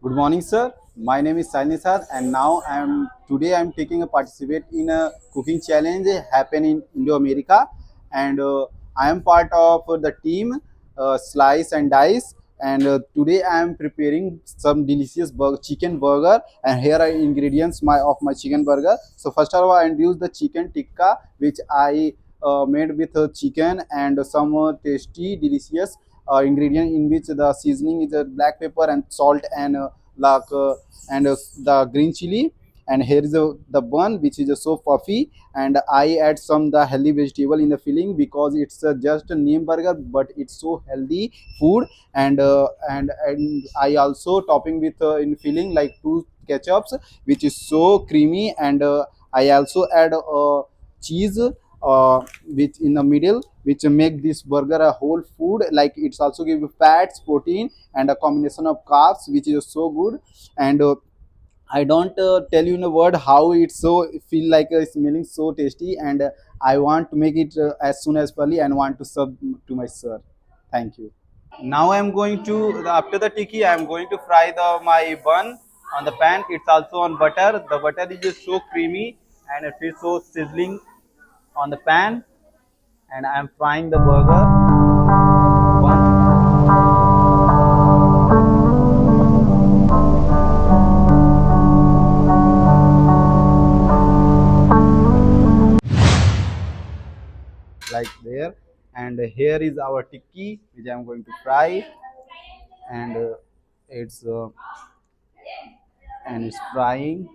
Good morning, sir. My name is Sainisad, and now I'm taking a participate in a cooking challenge happen in Indo America, and I am part of the team Slice and Dice. And today I am preparing some delicious chicken burger, and here are ingredients my chicken burger. So first of all, I introduce the chicken tikka, which I made with chicken and some tasty, delicious ingredient in which the seasoning is black pepper and salt and like and the green chili. And here is the bun which is so puffy, and I add some the healthy vegetable in the filling because it's just a name burger, but it's so healthy food. And I also topping with in filling like two ketchups which is so creamy, and I also add cheese which in the middle, which make this burger a whole food. Like it's also give you fats, protein, and a combination of carbs, which is so good. And I don't tell you in a word how it's so feel like smelling so tasty, and I want to make it as soon as possible and want to serve to my sir. Thank you. Now I'm going to after the tiki, I'm going to fry the my bun on the pan. It's also on butter. The butter is just so creamy and it feels so sizzling on the pan, and I'm frying the burger bun like there. And here is our tikki which I'm going to fry, and it's it's frying.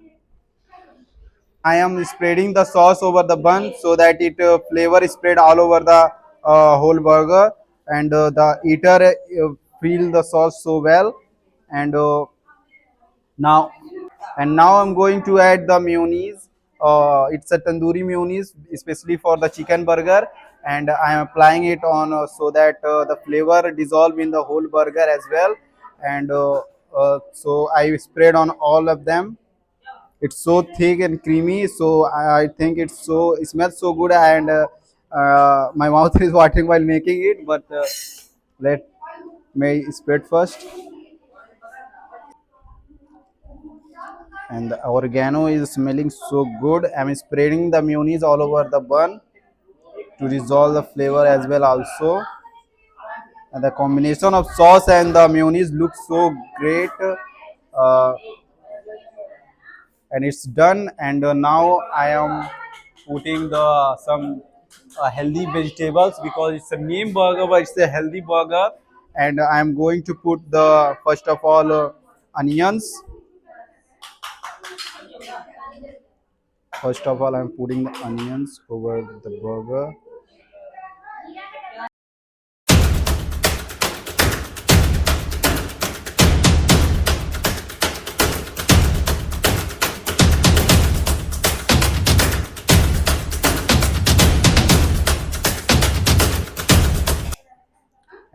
I am spreading the sauce over the bun so that it flavor is spread all over the whole burger, and the eater feel the sauce so well. And now now I'm going to add the mayonnaise. It's a tandoori mayonnaise, especially for the chicken burger, and I am applying it on so that the flavor dissolve in the whole burger as well. And so I spread on all of them. It's so thick and creamy, so I think it smells so good, and my mouth is watering while making it. But let me spread first. And the oregano is smelling so good. I'm spreading the mayonnaise all over the bun to dissolve the flavor as well also. And the combination of sauce and the mayonnaise looks so great. Uh, and it's done. And now I am putting the some healthy vegetables because it's a name burger, but it's a healthy burger. And I'm going to put the first of all onions. First of all, I'm putting the onions over the burger.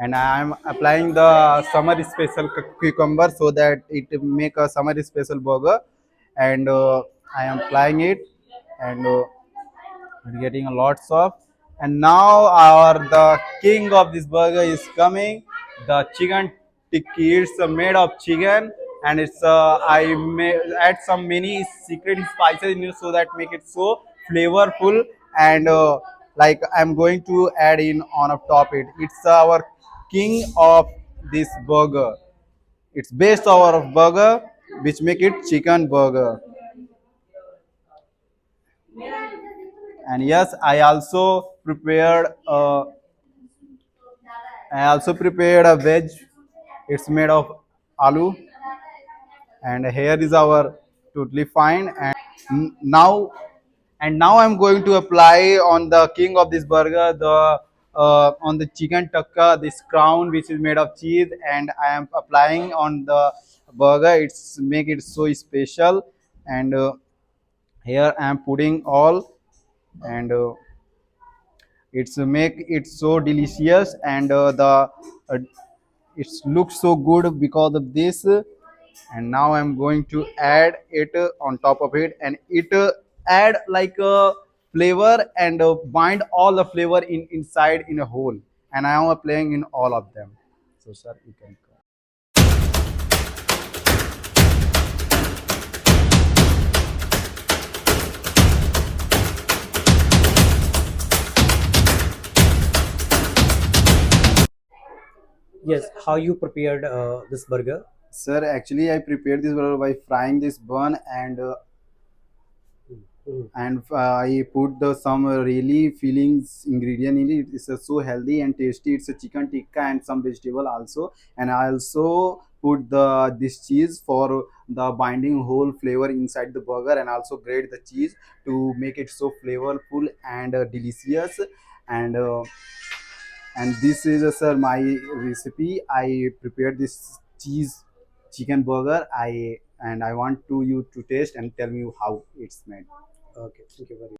And I am applying the summer special cucumber so that it make a summer special burger. And I am applying it, and we're getting a lots of. And now our the king of this burger is coming, the chicken tikki. It's made of chicken, and it's I may add some many secret spices in it so that make it so flavorful. And like I'm going to add in on a top it. It's our king of this burger. It's based our burger, which make it chicken burger. And yes, I also prepared a veg. It's made of aloo, and here is our totally fine. Now now I'm going to apply on the king of this burger, the on the chicken tikka, this crown which is made of cheese, and I am applying on the burger. It's make it so special. And here I am putting all, and it's make it so delicious. And uh, it looks so good because of this. And now I'm going to add it on top of it, and it add like a flavor, and bind all the flavor in inside in a whole. And I am applying in all of them. So sir, you can Yes, how you prepared this burger? Sir, actually, I prepared this burger by frying this bun Mhm. I put the some really fillings ingredient in it. It's so healthy and tasty. It's a chicken tikka and some vegetable also. And I also put the this cheese for the binding whole flavor inside the burger, and also grate the cheese to make it so flavorful and delicious. And this is sir my recipe. I prepared this cheese chicken burger. I want to you to taste and tell me how it's made. Okay, thank you very much.